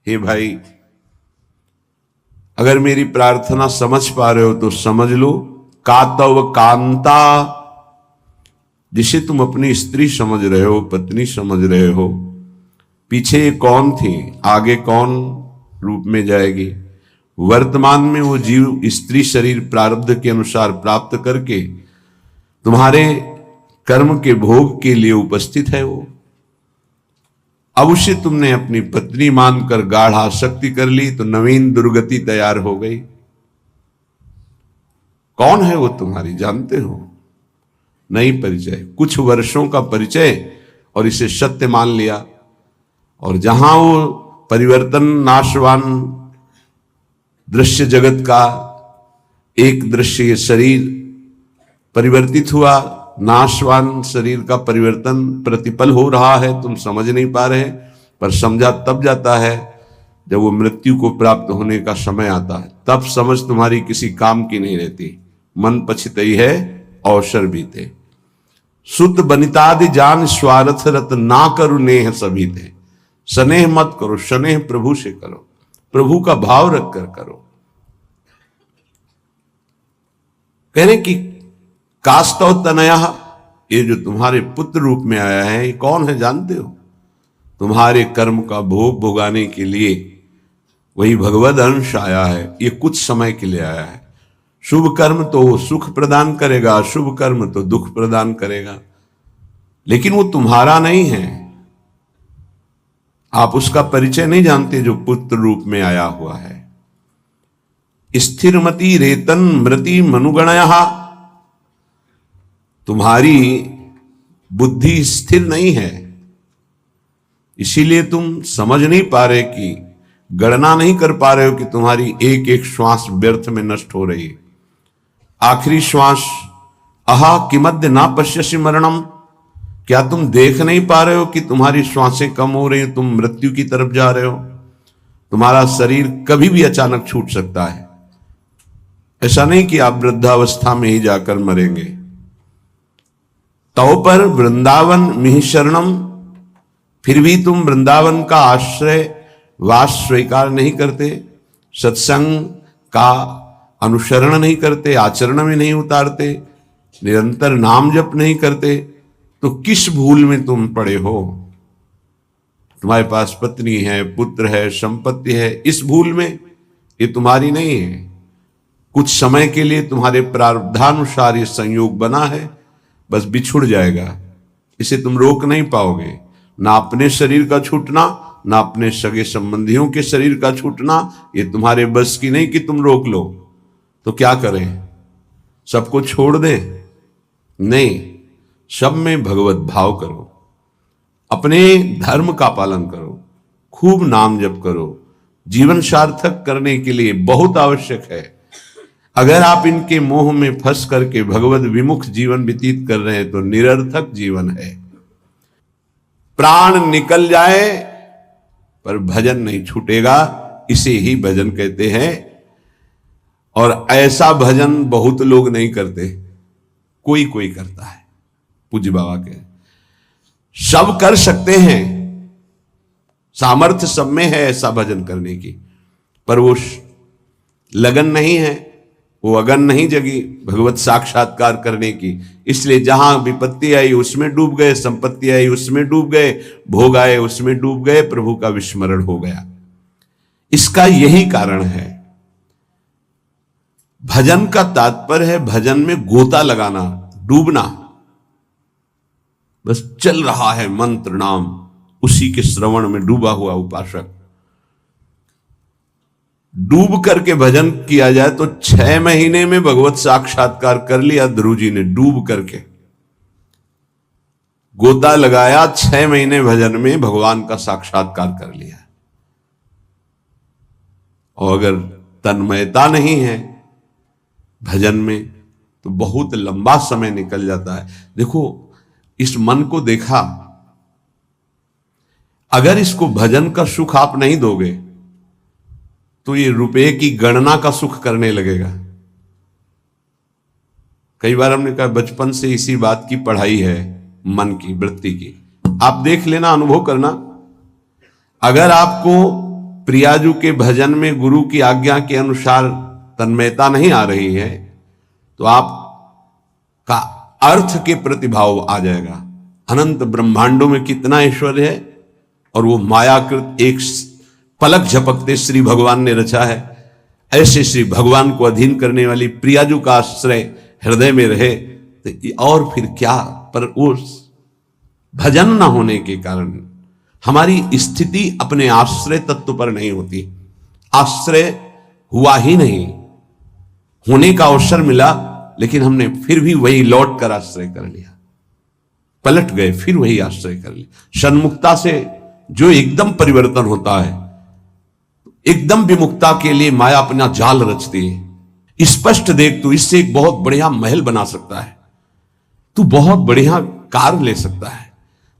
हे भाई, अगर मेरी प्रार्थना समझ पा रहे हो तो समझ लो, कातव कांता, जिसे तुम अपनी स्त्री समझ रहे हो, पत्नी समझ रहे हो, पीछे कौन थी, आगे कौन रूप में जाएगी। वर्तमान में वो जीव स्त्री शरीर प्रारब्ध के अनुसार प्राप्त करके तुम्हारे कर्म के भोग के लिए उपस्थित है वो। अब उसे तुमने अपनी पत्नी मानकर गाढ़ आसक्ति कर ली तो नवीन दुर्गति तैयार हो गई। कौन है वो तुम्हारी, जानते हो? नहीं परिचय, कुछ वर्षों का परिचय और इसे सत्य मान लिया। और जहां वो परिवर्तन नाशवान दृश्य जगत का एक दृश्य, ये शरीर परिवर्तित हुआ, नाशवान शरीर का परिवर्तन प्रतिपल हो रहा है, तुम समझ नहीं पा रहे, पर समझा तब जाता है जब वो मृत्यु को प्राप्त होने का समय आता है। तब समझ तुम्हारी किसी काम की नहीं रहती। मन पछितई है अवसर बीते, सुत बनितादि जान स्वार्थ रत, ना करो नेह सभी थे। स्नेह मत करो, स्नेह प्रभु से करो, प्रभु का भाव रख कर करो। कहने की कास्तव तनया, ये जो तुम्हारे पुत्र रूप में आया है, ये कौन है जानते हो? तुम्हारे कर्म का भोग भोगाने के लिए वही भगवद अंश आया है। ये कुछ समय के लिए आया है। शुभ कर्म तो वो सुख प्रदान करेगा, अशुभ कर्म तो दुख प्रदान करेगा, लेकिन वो तुम्हारा नहीं है। आप उसका परिचय नहीं जानते जो पुत्र रूप में आया हुआ है। स्थिरमति रेतन मृति मनुगणया, तुम्हारी बुद्धि स्थिर नहीं है, इसीलिए तुम समझ नहीं पा रहे कि, गणना नहीं कर पा रहे हो कि तुम्हारी एक एक श्वास व्यर्थ में नष्ट हो रही है। आखिरी श्वास, अहा किमद्य ना पश्यसि मरणम, क्या तुम देख नहीं पा रहे हो कि तुम्हारी श्वासें कम हो रही हैं, तुम मृत्यु की तरफ जा रहे हो। तुम्हारा शरीर कभी भी अचानक छूट सकता है। ऐसा नहीं कि आप वृद्धावस्था में ही जाकर मरेंगे। तव पर वृंदावन मिहि शरणम, फिर भी तुम वृंदावन का आश्रय वास स्वीकार नहीं करते, सत्संग का अनुसरण नहीं करते, आचरण में नहीं उतारते, निरंतर नाम जप नहीं करते, तो किस भूल में तुम पड़े हो? तुम्हारे पास पत्नी है, पुत्र है, संपत्ति है, इस भूल में, ये तुम्हारी नहीं है। कुछ समय के लिए तुम्हारे प्रारब्धानुसार ये संयोग बना है, बस बिछुड़ जाएगा, इसे तुम रोक नहीं पाओगे। ना अपने शरीर का छूटना, ना अपने सगे संबंधियों के शरीर का छूटना, ये तुम्हारे बस की नहीं कि तुम रोक लो। तो क्या करें, सबको छोड़ दें? नहीं, सब में भगवत भाव करो, अपने धर्म का पालन करो, खूब नाम जप करो। जीवन सार्थक करने के लिए बहुत आवश्यक है। अगर आप इनके मोह में फंस करके भगवत विमुख जीवन व्यतीत कर रहे हैं तो निरर्थक जीवन है। प्राण निकल जाए पर भजन नहीं छूटेगा, इसे ही भजन कहते हैं। और ऐसा भजन बहुत लोग नहीं करते, कोई कोई करता है। पूज्य बाबा के सब कर सकते हैं, सामर्थ्य सब में है ऐसा भजन करने की, पर वो लगन नहीं है, वो अगन नहीं जगी भगवत साक्षात्कार करने की। इसलिए जहां विपत्ति आई उसमें डूब गए, संपत्ति आई उसमें डूब गए, भोग आए उसमें डूब गए, प्रभु का विस्मरण हो गया। इसका यही कारण है। भजन का तात्पर्य है भजन में गोता लगाना, डूबना। बस चल रहा है मंत्र नाम, उसी के श्रवण में डूबा हुआ उपासक। डूब करके भजन किया जाए तो 6 महीने में भगवत साक्षात्कार कर लिया ध्रुव जी ने। डूब करके गोता लगाया, 6 महीने भजन में भगवान का साक्षात्कार कर लिया। और अगर तन्मयता नहीं है भजन में तो बहुत लंबा समय निकल जाता है। देखो, इस मन को देखा, अगर इसको भजन का सुख आप नहीं दोगे तो ये रुपए की गणना का सुख करने लगेगा। कई बार हमने कहा बचपन से इसी बात की पढ़ाई है, मन की वृत्ति की। आप देख लेना, अनुभव करना। अगर आपको प्रियाजू के भजन में गुरु की आज्ञा के अनुसार तन्मयता नहीं आ रही है तो आपका अर्थ के प्रति भाव आ जाएगा। अनंत ब्रह्मांडों में कितना ऐश्वर्य है और वो मायाकृत एक पलक झपकते श्री भगवान ने रचा है। ऐसे श्री भगवान को अधीन करने वाली प्रियाजू का आश्रय हृदय में रहे तो और फिर क्या। पर उस भजन ना होने के कारण हमारी स्थिति अपने आश्रय तत्व पर नहीं होती। आश्रय हुआ ही नहीं, होने का अवसर मिला लेकिन हमने फिर भी वही लौट कर आश्रय कर लिया, पलट गए फिर वही आश्रय कर लिया। सन्मुक्ता से जो एकदम परिवर्तन होता है, एकदम विमुक्ता के लिए माया अपना जाल रचती है। स्पष्ट देख, तू इससे एक बहुत बढ़िया महल बना सकता है, तू बहुत बढ़िया कार ले सकता है,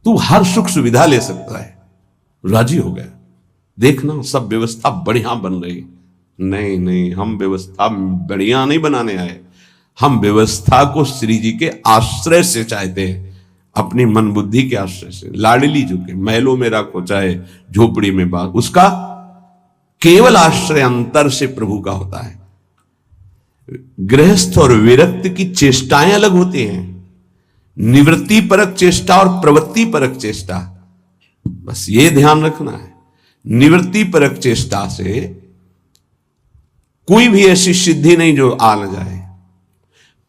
तू हर सुख सुविधा ले सकता है। राजी हो गया, देखना सब व्यवस्था बढ़िया बन रही। नहीं नहीं, हम व्यवस्था बढ़िया नहीं बनाने आए, हम व्यवस्था को श्री जी के आश्रय से चाहते हैं, अपनी मन बुद्धि के आश्रय से। लाडली झुके महलों में रखो चाहे झोपड़ी में बात, उसका केवल आश्रय अंतर से प्रभु का होता है। गृहस्थ और विरक्त की चेष्टाएं अलग होती हैं, निवृत्ति परक चेष्टा और प्रवृत्ति परक चेष्टा, बस ये ध्यान रखना है। निवृत्ति परक चेष्टा से कोई भी ऐसी सिद्धि नहीं जो आ न जाए।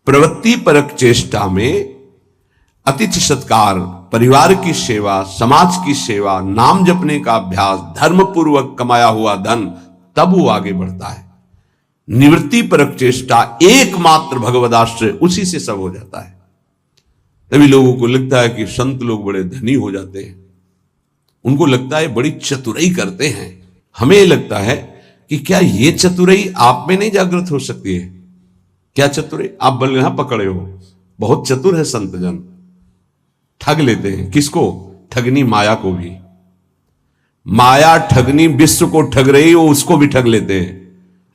प्रवृत्ति परक चेष्टा में अतिथि सत्कार, परिवार की सेवा, समाज की सेवा, नाम जपने का अभ्यास, धर्म पूर्वक कमाया हुआ धन, तब वो आगे बढ़ता है। निवृत्ति परक चेष्टा एकमात्र भगवदाश्रय, उसी से सब हो जाता है। तभी लोगों को लगता है कि संत लोग बड़े धनी हो जाते हैं, उनको लगता है बड़ी चतुराई करते हैं। हमें लगता है कि क्या ये चतुराई आप में नहीं जागृत हो सकती है? क्या चतुराई? आप बल यहां पकड़े हो, बहुत चतुर है संत जन, ठग लेते हैं। किसको? ठगनी माया को भी। माया ठगनी विश्व को ठग रही हो, उसको भी ठग लेते हैं।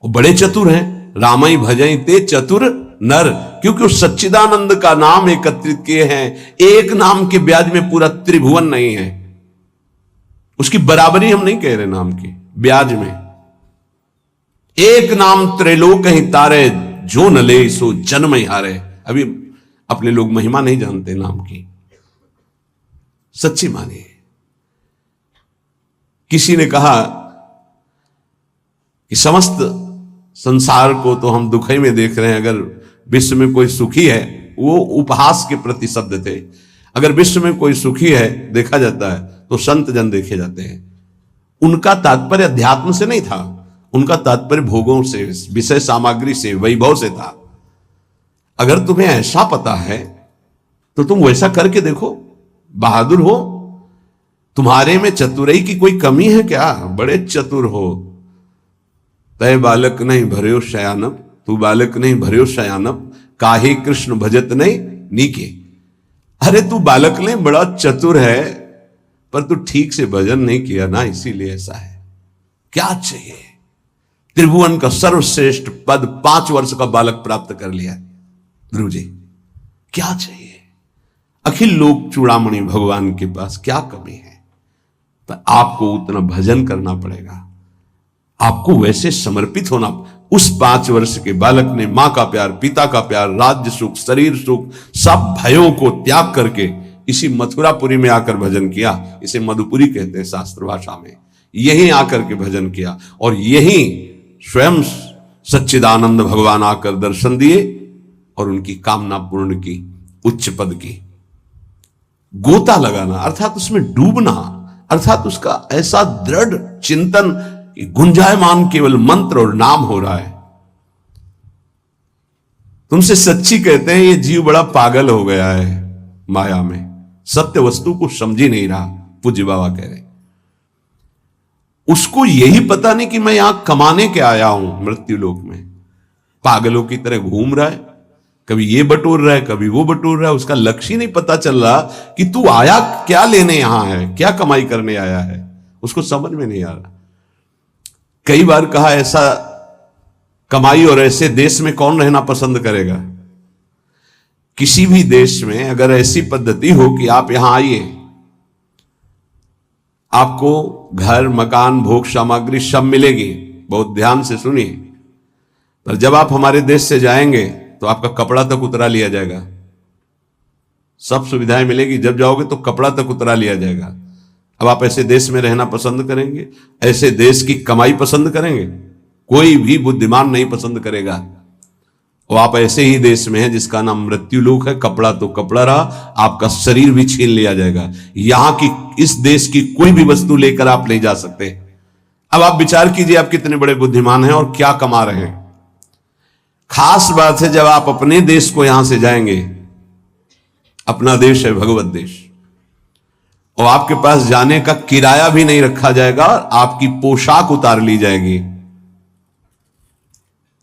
वो बड़े चतुर हैं। रामई भजई ते चतुर नर, क्योंकि उस सच्चिदानंद का नाम एकत्रित किए हैं। एक नाम के ब्याज में पूरा त्रिभुवन नहीं है, उसकी बराबरी हम नहीं कह रहे नाम की ब्याज में। एक नाम त्रैलोक ही तारे, जो न ले सो जन्म ही हारे। अभी अपने लोग महिमा नहीं जानते नाम की, सच्ची मानिए। किसी ने कहा कि समस्त संसार को तो हम दुखी में देख रहे हैं, अगर विश्व में कोई सुखी है, वो उपहास के प्रति शब्द थे। अगर विश्व में कोई सुखी है देखा जाता है तो संत जन देखे जाते हैं। उनका तात्पर्य अध्यात्म से नहीं था, उनका तात्पर्य भोगों से, विषय सामग्री से, वैभव से था। अगर तुम्हें ऐसा पता है तो तुम वैसा करके देखो, बहादुर हो। तुम्हारे में चतुराई की कोई कमी है क्या? बड़े चतुर हो। तय बालक नहीं भर्यो शयानप, तू बालक नहीं भर्यो शयानप, काहे कृष्ण भजत नहीं नीके। अरे तू बालक नहीं, बड़ा चतुर है, पर तू ठीक से भजन नहीं किया ना, इसीलिए ऐसा है। क्या चाहिए? त्रिभुवन का सर्वश्रेष्ठ पद 5 वर्ष का बालक प्राप्त कर लिया ध्रुव जी, क्या चाहिए? अखिल लोक चूड़ामणि भगवान के पास क्या कमी है? पर आपको उतना भजन करना पड़ेगा, आपको वैसे समर्पित होना। उस 5 वर्ष के बालक ने मां का प्यार, पिता का प्यार, राज्य सुख, शरीर सुख, सब भयों को त्याग करके इसी मथुरापुरी में आकर भजन किया। इसे मधुपुरी कहते हैं शास्त्र भाषा में। यहीं आकर के भजन किया और यहीं स्वयं सच्चिदानंद भगवान आकर दर्शन दिए और उनकी कामना पूर्ण की, उच्च पद की। गोता लगाना अर्थात उसमें डूबना, अर्थात उसका ऐसा दृढ़ चिंतन कि गुंजायमान केवल मंत्र और नाम हो रहा है। तुमसे सच्ची कहते हैं, ये जीव बड़ा पागल हो गया है माया में, सत्य वस्तु को समझ ही नहीं रहा। पूज्य बाबा कह रहे, उसको यही पता नहीं कि मैं यहां कमाने के आया हूं मृत्यु लोक में। पागलों की तरह घूम रहा है, कभी ये बटोर रहा है, कभी वो बटोर रहा है। उसका लक्ष्य ही नहीं पता चल रहा कि तू आया क्या लेने यहां है, क्या कमाई करने आया है, उसको समझ में नहीं आ रहा। कई बार कहा, ऐसा कमाई और ऐसे देश में कौन रहना पसंद करेगा? किसी भी देश में अगर ऐसी पद्धति हो कि आप यहां आइए, आपको घर, मकान, भोग सामग्री सब मिलेगी, बहुत ध्यान से सुनिए। पर जब आप हमारे देश से जाएंगे तो आपका कपड़ा तक उतरा लिया जाएगा। सब सुविधाएं मिलेगी, जब जाओगे तो कपड़ा तक उतरा लिया जाएगा। अब आप ऐसे देश में रहना पसंद करेंगे? ऐसे देश की कमाई पसंद करेंगे? कोई भी बुद्धिमान नहीं पसंद करेगा। और आप ऐसे ही देश में हैं जिसका नाम मृत्यु लोक है। कपड़ा तो कपड़ा रहा, आपका शरीर भी छीन लिया जाएगा। यहां की, इस देश की कोई भी वस्तु लेकर आप नहीं जा सकते। अब आप विचार कीजिए, आप कितने बड़े बुद्धिमान हैं और क्या कमा रहे हैं। खास बात है, जब आप अपने देश को यहां से जाएंगे, अपना देश है भगवत देश, और आपके पास जाने का किराया भी नहीं रखा जाएगा, आपकी पोशाक उतार ली जाएगी,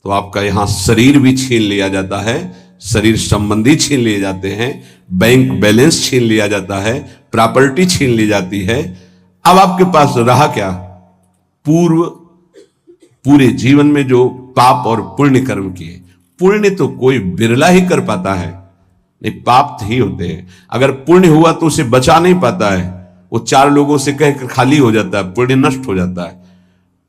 तो आपका यहां शरीर भी छीन लिया जाता है, शरीर संबंधी छीन लिए जाते हैं, बैंक बैलेंस छीन लिया जाता है, प्रॉपर्टी छीन ली जाती है। अब आपके पास रहा क्या? पूरे जीवन में जो पाप और पुण्य कर्म किए। पुण्य तो कोई बिरला ही कर पाता है, नहीं, पाप ही होते हैं। अगर पुण्य हुआ तो उसे बचा नहीं पाता है, वो चार लोगों से कहकर खाली हो जाता है, पुण्य नष्ट हो जाता है।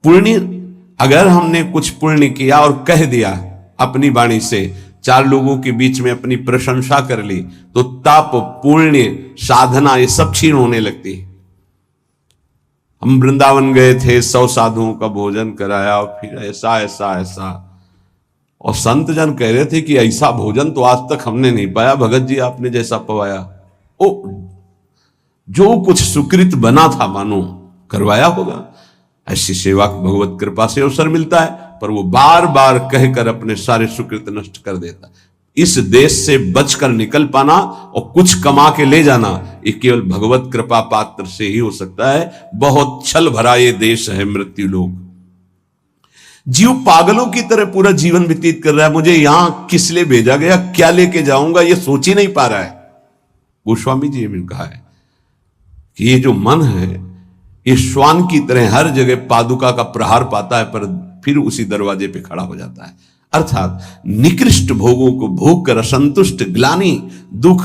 पुण्य, अगर हमने कुछ पुण्य किया और कह दिया अपनी वाणी से, चार लोगों के बीच में अपनी प्रशंसा कर ली, तो तप, पुण्य, साधना ये सब क्षीण होने लगती है। हम वृंदावन गए थे, 100 साधुओं का भोजन कराया, और फिर ऐसा ऐसा ऐसा, और संत जन कह रहे थे कि ऐसा भोजन तो आज तक हमने नहीं पाया भगत जी, आपने जैसा पवाया। ओ, जो कुछ सुकृत बना था मानो करवाया होगा। ऐसी सेवा भगवत कृपा से अवसर मिलता है, पर वो बार बार कहकर अपने सारे सुकृत नष्ट कर देता। इस देश से बचकर निकल पाना और कुछ कमा के ले जाना, ये केवल भगवत कृपा पात्र से ही हो सकता है। बहुत छल भरा ये देश है मृत्यु लोक। जीव पागलों की तरह पूरा जीवन व्यतीत कर रहा है। मुझे यहां किस लिए भेजा गया, क्या लेके जाऊंगा, ये सोच ही नहीं पा रहा है। गोस्वामी जी ने कहा है कि ये जो मन है, ये श्वान की तरह हर जगह पादुका का प्रहार पाता है, पर फिर उसी दरवाजे पे खड़ा हो जाता है। अर्थात निकृष्ट भोगों को भोग कर असंतुष्ट, ग्लानि, दुख,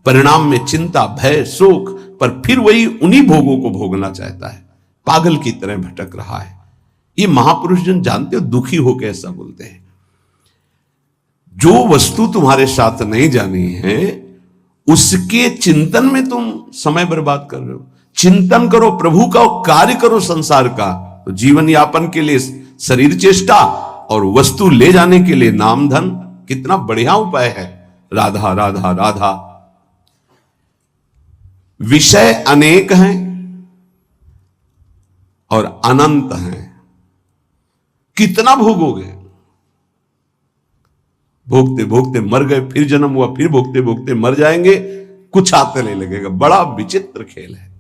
परिणाम में चिंता, भय, शोक, पर फिर वही उन्हीं भोगों को भोगना चाहता है। पागल की तरह भटक रहा है। ये महापुरुष जन जानते हो, दुखी हो कैसा बोलते हैं। जो वस्तु तुम्हारे साथ नहीं जानी है, उसके चिंतन में तुम समय बर्बाद कर रहे हो। चिंतन करो प्रभु का, कार्य करो संसार का, तो जीवन यापन के लिए शरीर चेष्टा और वस्तु ले जाने के लिए नाम धन, कितना बढ़िया उपाय है। राधा राधा राधा। विषय अनेक हैं और अनंत हैं, कितना भोगोगे। भोगते भोगते मर गए, फिर जन्म हुआ, फिर भोगते भोगते मर जाएंगे, कुछ आते नहीं लगेगा। बड़ा विचित्र खेल है,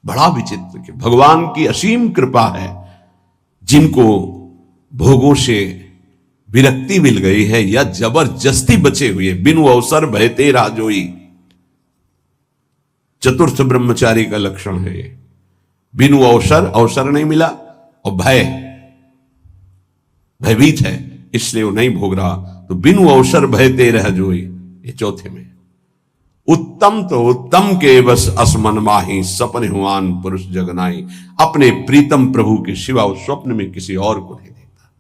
बड़ा विचित्र खेल। भगवान की असीम कृपा है। जिनको भोगों से विरक्ति मिल गई है या जबरदस्ती बचे हुए, बिनु अवसर भयते राजोई, चतुर्थ ब्रह्मचारी का लक्षण है ये। बिनु अवसर, अवसर नहीं मिला, और भयभीत है, इसलिए वो नहीं भोग रहा। तो बिनु अवसर भयते रह जोई, ये चौथे में। उत्तम तो उत्तम के बस असमन माही, सपन हुआन पुरुष जगनाई। अपने प्रीतम प्रभु के सिवा उस स्वप्न में किसी और को नहीं देखता।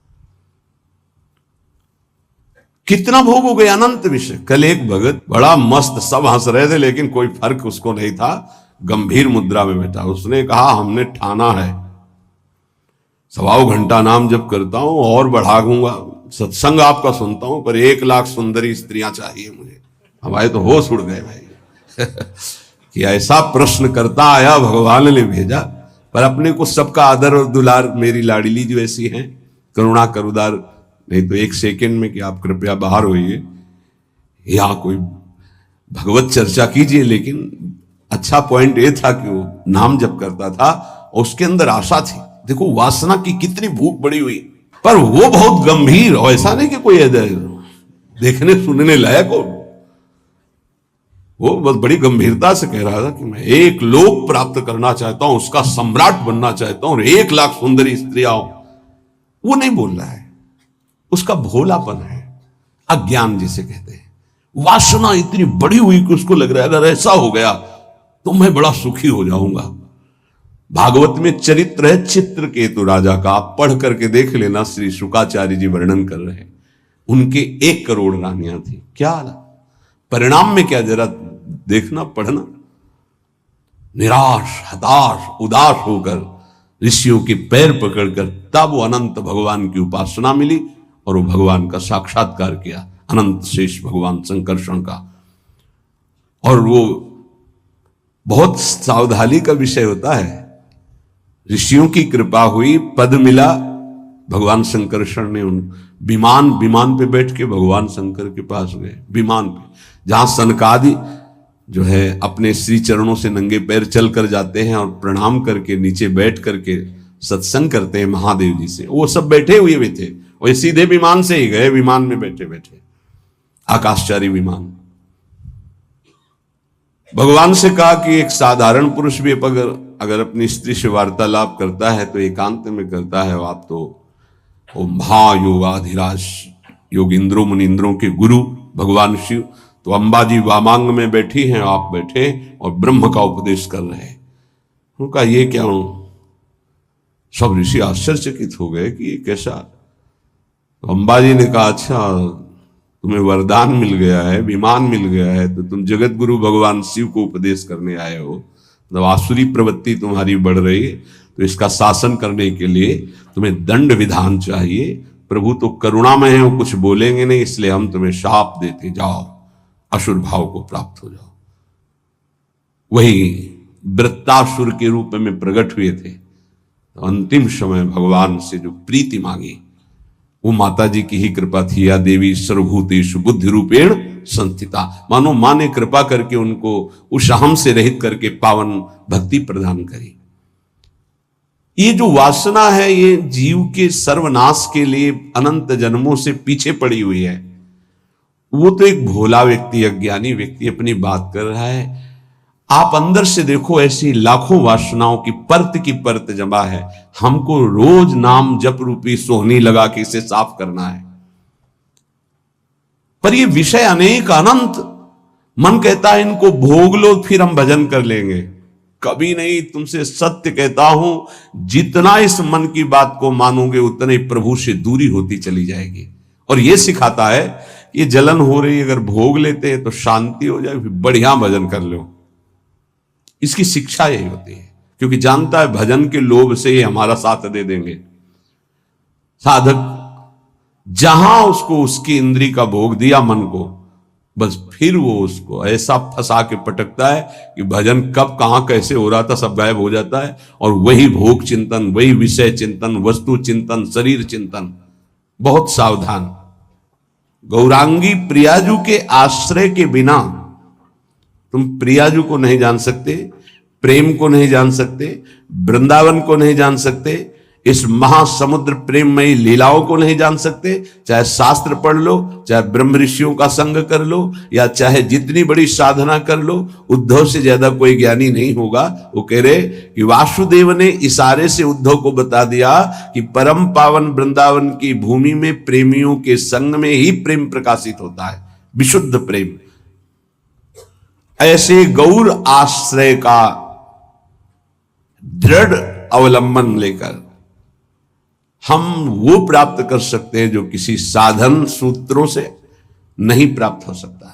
कितना भोगोगे, अनंत विषय। कल एक भगत बड़ा मस्त, सब हंस रहे थे लेकिन कोई फर्क उसको नहीं था, गंभीर मुद्रा में बैठा। उसने कहा, हमने ठाना है 1.25 घंटा नाम जप करता हूं और बढ़ा दूंगा, सत्संग आपका सुनता हूं, पर 1 लाख सुंदरी स्त्रियां चाहिए मुझे। हमारे तो होश उड़ गए भाई कि ऐसा प्रश्न करता आया, भगवान ने भेजा। पर अपने को सबका आदर और दुलार, मेरी लाडली जो ऐसी हैं, करुणा करुदार, नहीं तो 1 सेकंड में कि आप कृपया बाहर होइए, यहां कोई भगवत चर्चा कीजिए। लेकिन अच्छा पॉइंट ये था कि वो नाम जप करता था और उसके अंदर आशा थी। देखो वासना की कितनी भूख बड़ी हुई, पर वो बहुत गंभीर, और ऐसा नहीं कि कोई देखने सुनने लायक हो। वो बहुत बड़ी गंभीरता से कह रहा था कि मैं 1 लोक प्राप्त करना चाहता हूं, उसका सम्राट बनना चाहता हूं, और 1 लाख सुंदरी स्त्रियां हो। वो नहीं बोल रहा है, उसका भोलापन है, अज्ञान जिसे कहते हैं। वासना इतनी बड़ी हुई कि उसको लग रहा है अगर ऐसा हो गया तो मैं बड़ा सुखी हो जाऊंगा। भागवत में चरित्र है चित्रकेतु राजा का, आप पढ़ करके देख लेना, श्री शुकाचार्य जी वर्णन कर रहे हैं। उनके 1 करोड़ रानियां थी। क्या परिणाम में क्या, जरा देखना पढ़ना। निराश, हताश, उदास होकर ऋषियों के पैर पकड़कर तब वो अनंत भगवान की उपासना मिली और वो भगवान का साक्षात्कार किया, अनंत शेष भगवान संकर्षण का। और वो बहुत सावधानी का विषय होता है। ऋषियों की कृपा हुई, पद मिला, भगवान संकर्षण ने उन विमान पे बैठ के भगवान शंकर के पास गए। विमान पे, जहां सनकादि जो है अपने श्री चरणों से नंगे पैर चल कर जाते हैं और प्रणाम करके नीचे बैठ करके सत्संग करते हैं महादेव जी से, वो सब बैठे हुए भी थे। वो सीधे विमान से ही गए, विमान में बैठे बैठे, आकाशचारी विमान। भगवान से कहा कि एक साधारण पुरुष भी अगर अपनी स्त्री से वार्तालाप करता है तो एकांत में करता है। आप तो वो महायोगाधिराज योगिंद्रों मुनिंद्रों के गुरु भगवान शिव, तो अंबाजी वामांग में बैठी हैं, आप बैठे और ब्रह्म का उपदेश कर रहे हैं। उनका ये क्या हूं? सब ऋषि आश्चर्यचकित हो गए कि ये कैसा। तो अंबाजी ने कहा, अच्छा तुम्हें वरदान मिल गया है, विमान मिल गया है, तो तुम जगत गुरु भगवान शिव को उपदेश करने आए हो। मतलब आसुरी प्रवृत्ति तुम्हारी बढ़ रही है, तो इसका शासन करने के लिए तुम्हें दंड विधान चाहिए। प्रभु तो करुणामय है, वो कुछ बोलेंगे नहीं, इसलिए हम तुम्हें शाप देते, जाओ असुर भाव को प्राप्त हो जाओ। वही वृत्तासुर के रूप में प्रकट हुए थे। तो अंतिम समय भगवान से जो प्रीति मांगी वो माता जी की ही कृपा थी। या देवी सर्वभूतेषु बुद्धि रूपेण संस्थिता, मानो मां ने कृपा करके उनको उस अहम से रहित करके पावन भक्ति प्रदान करी। ये जो वासना है ये जीव के सर्वनाश के लिए अनंत जन्मों से पीछे पड़ी हुई है। वो तो एक भोला व्यक्ति, अज्ञानी व्यक्ति अपनी बात कर रहा है। आप अंदर से देखो, ऐसी लाखों वासनाओं की परत जमा है। हमको रोज नाम जप रूपी सोहनी लगा के इसे साफ करना है। पर ये विषय अनेक अनंत, मन कहता है इनको भोग लो फिर हम भजन कर लेंगे। कभी नहीं, तुमसे सत्य कहता हूं, जितना इस मन की बात को मानोगे उतने प्रभु से दूरी होती चली जाएगी। और यह सिखाता है ये जलन हो रही, अगर भोग लेते हैं तो शांति हो जाए, फिर बढ़िया भजन कर लो। इसकी शिक्षा यही होती है, क्योंकि जानता है भजन के लोभ से ही हमारा साथ दे देंगे। साधक जहां उसको उसकी इंद्री का भोग दिया मन को, बस फिर वो उसको ऐसा फंसा के पटकता है कि भजन कब कहां कैसे हो रहा था सब गायब हो जाता है। और वही भोग चिंतन, वही विषय चिंतन, वस्तु चिंतन, शरीर चिंतन। बहुत सावधान। गौरांगी प्रियाजू के आश्रय के बिना तुम प्रियाजू को नहीं जान सकते, प्रेम को नहीं जान सकते, वृंदावन को नहीं जान सकते, इस महासमुद्र प्रेममयी लीलाओं को नहीं जान सकते। चाहे शास्त्र पढ़ लो, चाहे ब्रह्म ऋषियों का संग कर लो, या चाहे जितनी बड़ी साधना कर लो, उद्धव से ज्यादा कोई ज्ञानी नहीं होगा। वो कह रहे कि वासुदेव ने इशारे से उद्धव को बता दिया कि परम पावन वृंदावन की भूमि में प्रेमियों के संग में ही प्रेम प्रकाशित होता है, विशुद्ध प्रेम। ऐसे गौर आश्रय का दृढ़ अवलंबन लेकर हम वो प्राप्त कर सकते हैं जो किसी साधन सूत्रों से नहीं प्राप्त हो सकता।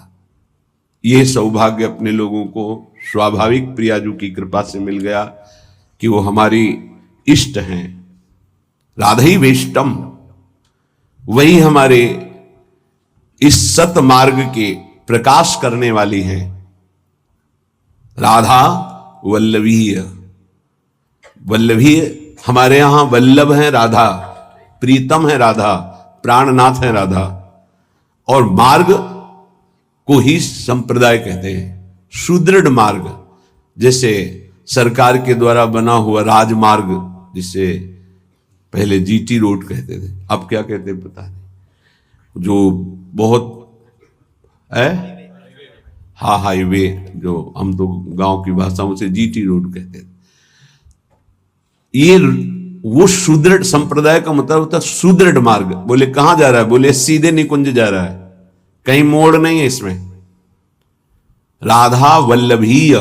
ये सौभाग्य अपने लोगों को स्वाभाविक प्रियाजू की कृपा से मिल गया कि वो हमारी इष्ट हैं। राधई वेष्टम, वही हमारे इस सत मार्ग के प्रकाश करने वाली हैं। राधा वल्लभीय, वल्लभीय हमारे यहां वल्लभ है राधा, प्रीतम है राधा, प्राणनाथ है राधा। और मार्ग को ही संप्रदाय कहते हैं, सुदृढ़ मार्ग। जैसे सरकार के द्वारा बना हुआ राजमार्ग, जिसे पहले जीटी रोड कहते थे, अब क्या कहते हैं पता नहीं, जो बहुत है हाँ हाईवे, जो हम तो गांव की भाषा से जीटी रोड कहते थे। ये वो सुदृढ़ संप्रदाय का मतलब होता है सुदृढ़ मार्ग। बोले कहां जा रहा है? बोले सीधे निकुंज जा रहा है, कहीं मोड़ नहीं है इसमें। राधा वल्लभीय,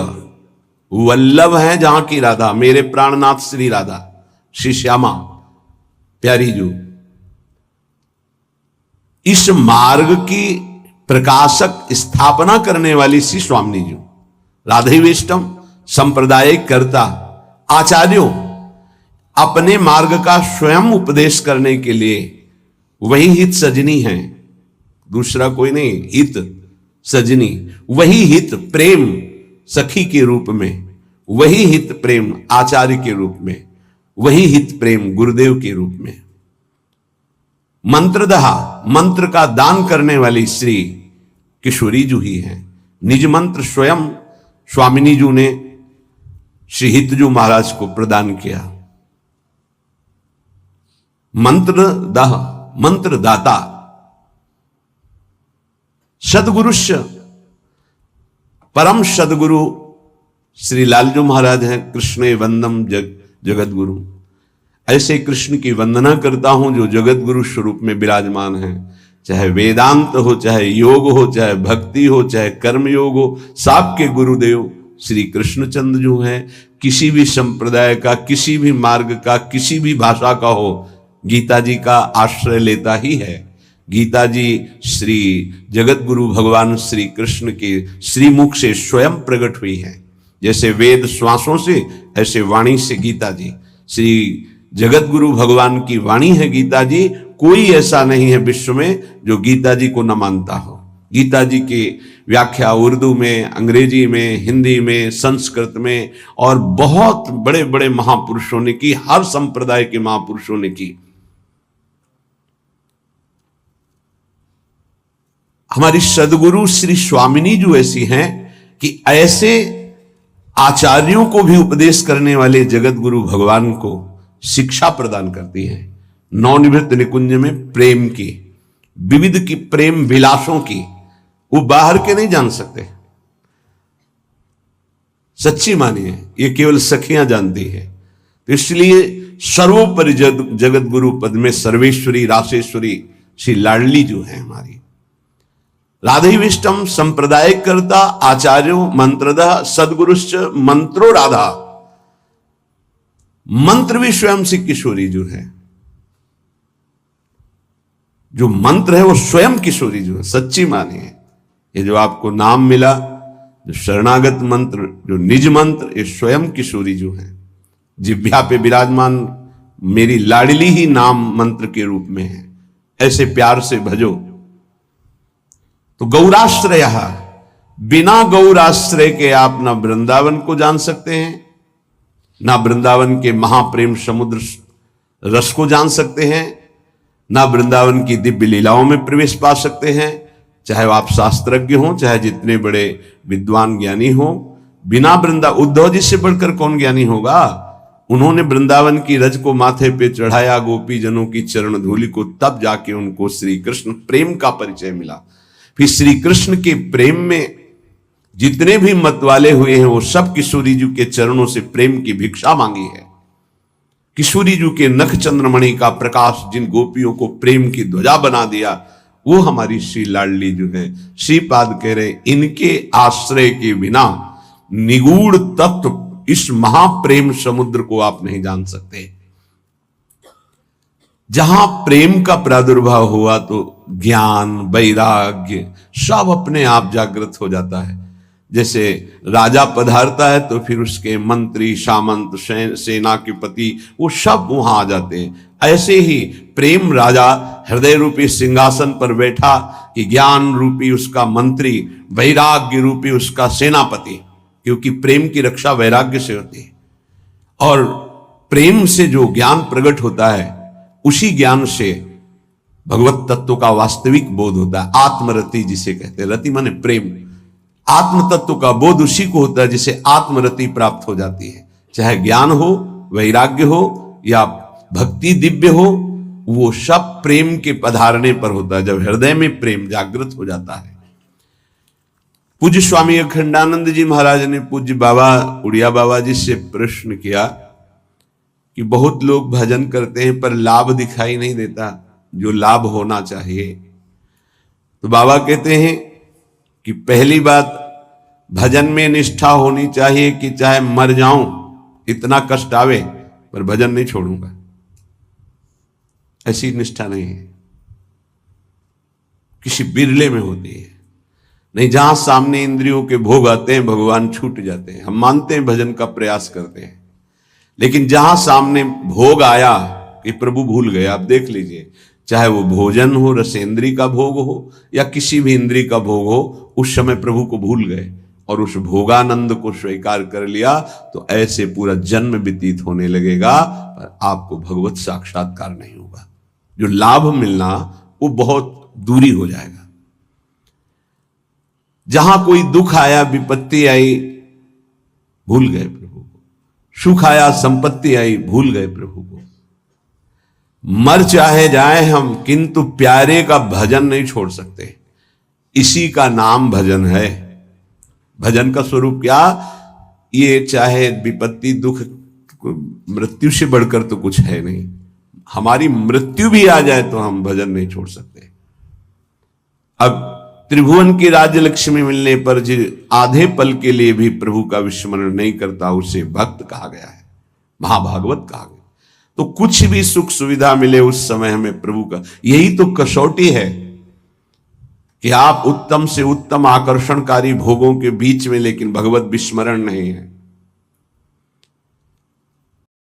वल्लभ हैं जहां की राधा, मेरे प्राणनाथ श्री राधा, श्री श्यामा प्यारी जो इस मार्ग की प्रकाशक स्थापना करने वाली श्री स्वामिनी जी, राधेवेष्टम संप्रदायिक कर्ता आचार्यों, अपने मार्ग का स्वयं उपदेश करने के लिए वही हित सजनी है, दूसरा कोई नहीं। हित सजनी, वही हित प्रेम सखी के रूप में, वही हित प्रेम आचार्य के रूप में, वही हित प्रेम गुरुदेव के रूप में। मंत्रदहा, मंत्र का दान करने वाली श्री किशोरी जू ही है। निज मंत्र स्वयं स्वामिनी जू ने श्री हितजू महाराज को प्रदान किया। मंत्रदह, मंत्रदाता सदगुरुश्य, परम सदगुरु श्री लालजू महाराज हैं। कृष्णे वंदम जगत गुरु, ऐसे कृष्ण की वंदना करता हूं जो जगत गुरु स्वरूप में विराजमान हैं। चाहे वेदांत हो, चाहे योग हो, चाहे भक्ति हो, चाहे कर्म योग हो, सबके गुरुदेव श्री कृष्णचंद्र जो हैं। किसी भी संप्रदाय का, किसी भी मार्ग का, किसी भी भाषा का हो, गीता जी का आश्रय लेता ही है। गीता जी श्री जगत गुरु भगवान श्री कृष्ण के श्रीमुख से स्वयं प्रकट हुई है। जैसे वेद श्वासों से, ऐसे वाणी से गीता जी श्री जगत गुरु भगवान की वाणी है गीता जी। कोई ऐसा नहीं है विश्व में जो गीता जी को न मानता हो। गीता जी की व्याख्या उर्दू में, अंग्रेजी में, हिंदी में, संस्कृत में और बहुत बड़े बड़े महापुरुषों ने की, हर संप्रदाय के महापुरुषों ने की। हमारी सदगुरु श्री स्वामिनी जो ऐसी हैं कि ऐसे आचार्यों को भी उपदेश करने वाले जगत गुरु भगवान को शिक्षा प्रदान करती हैं। नवनिवृत्त निकुंज में प्रेम की, विविध की प्रेम विलासों की, वो बाहर के नहीं जान सकते। सच्ची मानिए, ये केवल सखियां जानती है। तो इसलिए सर्वोपरि जगत गुरु पद में सर्वेश्वरी रासेश्वरी श्री लाडली जो है हमारी। राधेविष्टम संप्रदायिक कर्ता आचार्यो मंत्रदः सदगुरुश्च मंत्रो राधा, मंत्र भी स्वयं श्री किशोरी जो है। जो मंत्र है वो स्वयं किशोरी जो है। सच्ची माने है, ये जो आपको नाम मिला, जो शरणागत मंत्र, जो निज मंत्र, ये स्वयं किशोरी जो है। जिह्वा पे विराजमान मेरी लाडली ही नाम मंत्र के रूप में है। ऐसे प्यार से भजो। तो गौराश्रय, बिना गौराश्रय के आप ना वृंदावन को जान सकते हैं, ना वृंदावन के महाप्रेम समुद्र रस को जान सकते हैं, ना वृंदावन की दिव्य लीलाओं में प्रवेश पा सकते हैं। चाहे आप शास्त्रज्ञ हो, चाहे जितने बड़े विद्वान ज्ञानी हो, बिना उद्धव जी से बढ़कर कौन ज्ञानी होगा। उन्होंने वृंदावन की रज को माथे पे चढ़ाया, गोपी जनों की चरण धूलि को, तब जाके उनको श्री कृष्ण प्रेम का परिचय मिला। फिर श्री कृष्ण के प्रेम में जितने भी मत वाले हुए हैं वो सब किशोरी जी के चरणों से प्रेम की भिक्षा मांगी है। किशोरी जी के नख चंद्रमणि का प्रकाश जिन गोपियों को प्रेम की ध्वजा बना दिया, वो हमारी श्री लाडली जो है। श्रीपाद कह रहे, इनके आश्रय के बिना निगूढ़ तत्व इस महाप्रेम समुद्र को आप नहीं जान सकते। जहां प्रेम का प्रादुर्भाव हुआ तो ज्ञान, वैराग्य सब अपने आप जागृत हो जाता है। जैसे राजा पधारता है तो फिर उसके मंत्री, सामंत, सेना के पति, वो सब वहां आ जाते हैं। ऐसे ही प्रेम राजा हृदय रूपी सिंहासन पर बैठा कि ज्ञान रूपी उसका मंत्री, वैराग्य रूपी उसका सेनापति, क्योंकि प्रेम की रक्षा वैराग्य से होती है। और प्रेम से जो ज्ञान प्रकट होता है, उसी ज्ञान से भगवत तत्व का वास्तविक बोध होता है। आत्मरति जिसे कहते हैं, रति माने प्रेम। आत्म तत्व का बोध उसी को होता है जिसे आत्मरति प्राप्त हो जाती है। चाहे ज्ञान हो, वैराग्य हो या भक्ति दिव्य हो, वो सब प्रेम के पधारने पर होता है, जब हृदय में प्रेम जागृत हो जाता है। पूज्य स्वामी अखंडानंद जी महाराज ने पूज्य बाबा उड़िया बाबा जी से प्रश्न किया कि बहुत लोग भजन करते हैं पर लाभ दिखाई नहीं देता जो लाभ होना चाहिए। तो बाबा कहते हैं कि पहली बात, भजन में निष्ठा होनी चाहिए कि चाहे मर जाऊं, इतना कष्ट आवे, पर भजन नहीं छोड़ूंगा, ऐसी निष्ठा नहीं है। किसी बिरले में होती है। नहीं, जहां सामने इंद्रियों के भोग आते हैं भगवान छूट जाते हैं। हम मानते हैं, भजन का प्रयास करते हैं, लेकिन जहां सामने भोग आया कि प्रभु भूल गए। आप देख लीजिए, चाहे वो भोजन हो, रसेंद्री का भोग हो या किसी भी इंद्री का भोग हो, उस समय प्रभु को भूल गए और उस भोगानंद को स्वीकार कर लिया, तो ऐसे पूरा जन्म व्यतीत होने लगेगा, पर आपको भगवत साक्षात्कार नहीं होगा। जो लाभ मिलना वो बहुत दूरी हो जाएगा। जहां कोई दुख आया, विपत्ति आई, भूल गए प्रभु को। सुख आया, संपत्ति आई, भूल गए प्रभु को। मर चाहे जाए हम, किंतु प्यारे का भजन नहीं छोड़ सकते। इसी का नाम भजन है। भजन का स्वरूप क्या? ये चाहे विपत्ति, दुख, मृत्यु से बढ़कर तो कुछ है नहीं। हमारी मृत्यु भी आ जाए तो हम भजन नहीं छोड़ सकते। अब त्रिभुवन की राज्य लक्ष्मी मिलने पर जो आधे पल के लिए भी प्रभु का विस्मरण नहीं करता, उसे भक्त कहा गया है, महाभागवत कहा गया। तो कुछ भी सुख सुविधा मिले उस समय हमें प्रभु का, यही तो कसौटी है कि आप उत्तम से उत्तम आकर्षणकारी भोगों के बीच में, लेकिन भगवत विस्मरण नहीं है।